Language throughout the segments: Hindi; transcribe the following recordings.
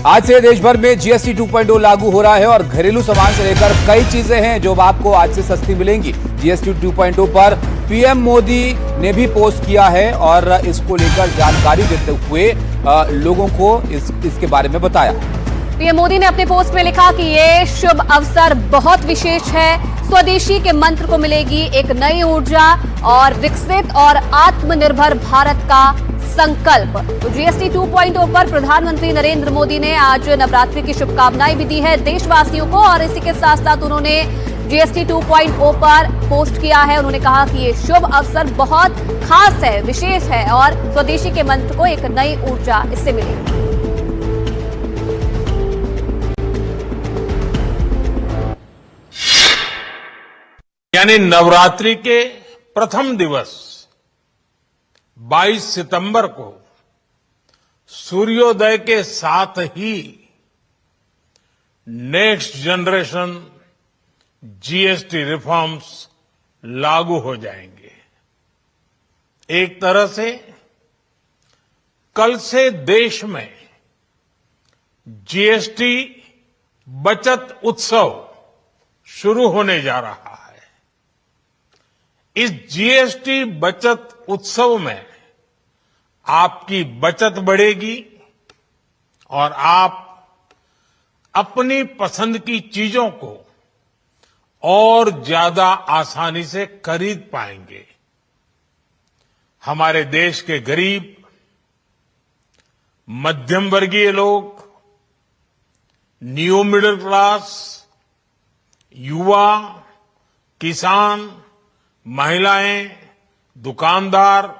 आज से देश भर में जीएसटी 2.0 लागू हो रहा है और घरेलू सामान से लेकर कई चीजें हैं जो आपको आज से सस्ती मिलेंगी। जीएसटी 2.0 पर पीएम मोदी ने भी पोस्ट किया है और इसको लेकर जानकारी देते हुए लोगों को इसके बारे में बताया। पीएम मोदी ने अपने पोस्ट में लिखा कि ये शुभ अवसर बहुत विशेष है। स्वदेशी के मंत्र को मिलेगी एक नई ऊर्जा और विकसित और आत्मनिर्भर भारत का संकल्प। तो जीएसटी 2.0 पर प्रधानमंत्री नरेंद्र मोदी ने आज नवरात्रि की शुभकामनाएं भी दी है देशवासियों को और इसी के साथ साथ उन्होंने जीएसटी 2.0 पर पोस्ट किया है। उन्होंने कहा कि ये शुभ अवसर बहुत खास है, विशेष है और स्वदेशी के मंत्र को एक नई ऊर्जा इससे मिलेगी। यानी नवरात्रि के प्रथम दिवस 22 सितंबर को सूर्योदय के साथ ही नेक्स्ट जनरेशन जीएसटी रिफॉर्म्स लागू हो जाएंगे। एक तरह से कल से देश में जीएसटी बचत उत्सव शुरू होने जा रहा है। इस जीएसटी बचत उत्सव में आपकी बचत बढ़ेगी और आप अपनी पसंद की चीजों को और ज्यादा आसानी से खरीद पाएंगे। हमारे देश के गरीब, मध्यम वर्गीय लोग, न्यू मिडिल क्लास, युवा, किसान, महिलाएं, दुकानदार,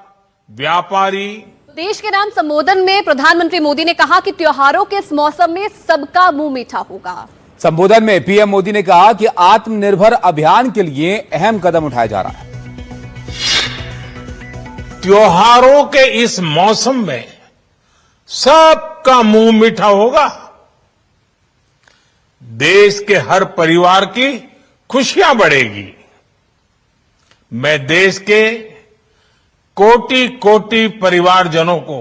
व्यापारी। देश के नाम संबोधन में प्रधानमंत्री मोदी ने कहा कि त्योहारों के इस मौसम में सबका मुंह मीठा होगा। संबोधन में पीएम मोदी ने कहा कि आत्मनिर्भर अभियान के लिए अहम कदम उठाया जा रहा है। त्योहारों के इस मौसम में सबका मुंह मीठा होगा। देश के हर परिवार की खुशियां बढ़ेगी। मैं देश के कोटि कोटि परिवारजनों को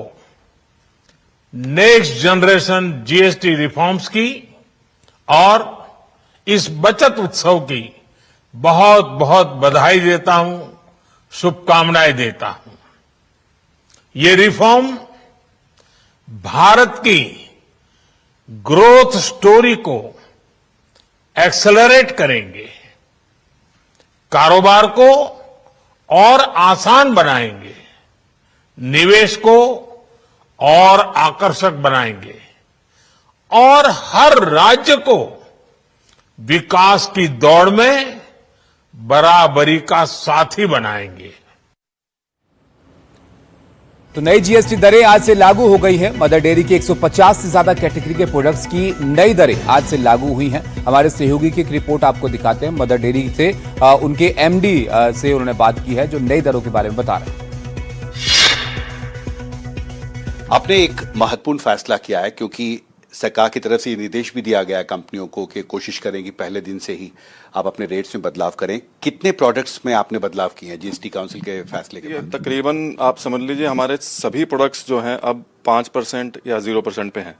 नेक्स्ट जनरेशन जीएसटी रिफॉर्म्स की और इस बचत उत्सव की बहुत बहुत बधाई देता हूं, शुभकामनाएं देता हूं। ये रिफॉर्म भारत की ग्रोथ स्टोरी को एक्सेलरेट करेंगे, कारोबार को और आसान बनाएंगे, निवेश को और आकर्षक बनाएंगे और हर राज्य को विकास की दौड़ में बराबरी का साथी बनाएंगे। तो नई जीएसटी दरें आज से लागू हो गई है। मदर डेयरी के 150 से ज्यादा कैटेगरी के प्रोडक्ट्स की नई दरें आज से लागू हुई हैं। हमारे सहयोगी की एक रिपोर्ट आपको दिखाते हैं। मदर डेयरी से उनके एमडी से उन्होंने बात की है जो नई दरों के बारे में बता रहे हैं। आपने एक महत्वपूर्ण फैसला किया है क्योंकि सरकार की तरफ से ये निर्देश भी दिया गया है कंपनियों को कि कोशिश करें कि पहले दिन से ही आप अपने रेट्स में बदलाव करें। कितने प्रोडक्ट्स में आपने बदलाव किए हैं जीएसटी काउंसिल के फैसले के बाद? तकरीबन आप समझ लीजिए हमारे सभी प्रोडक्ट्स जो हैं अब 5% या 0% पे हैं।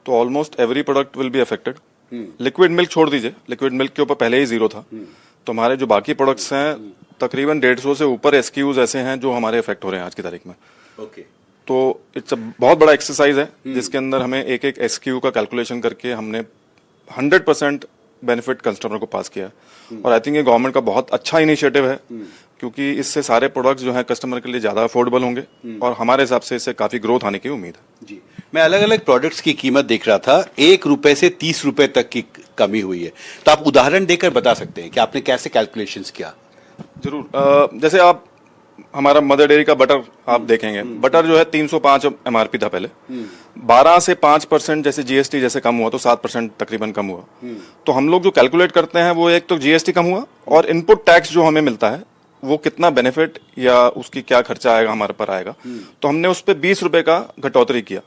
तो almost every product will be affected. Liquid milk छोड़ दीजिए, लिक्विड मिल्क के ऊपर पहले ही 0 था। तो हमारे जो बाकी प्रोडक्ट्स हैं तकरीबन 150 से ऊपर एसक्यूज ऐसे हैं जो हमारे अफेक्ट हो रहे हैं आज की तारीख में। तो इट्स बहुत बड़ा एक्सरसाइज है जिसके अंदर हमें एक एक एसक्यू का कैलकुलेशन करके हमने 100% बेनिफिट कस्टमर को पास किया। और आई थिंक ये गवर्नमेंट का बहुत अच्छा इनिशिएटिव है क्योंकि इससे सारे प्रोडक्ट्स जो हैं कस्टमर के लिए ज्यादा अफोर्डेबल होंगे और हमारे हिसाब से इससे काफी ग्रोथ आने की उम्मीद है। जी, मैं अलग अलग प्रोडक्ट्स की कीमत देख रहा था, 1 रुपए से 30 रुपए तक की कमी हुई है। तो आप उदाहरण देकर बता सकते हैं कि आपने कैसे कैलकुलेशंस किया? जरूर। जैसे आप हमारा मदर डेयरी का बटर आप देखेंगे, बटर जो है 305 एमआरपी था पहले। 12 से 5% जैसे जीएसटी जैसे कम हुआ तो 7% तकरीबन कम हुआ। तो हम लोग जो कैलकुलेट करते हैं वो एक तो जीएसटी कम हुआ और इनपुट टैक्स जो हमें मिलता है वो कितना बेनिफिट या उसकी क्या खर्चा आएगा हमारे पर आएगा। तो हमने उस पर 20 रुपए का घटौतरी किया।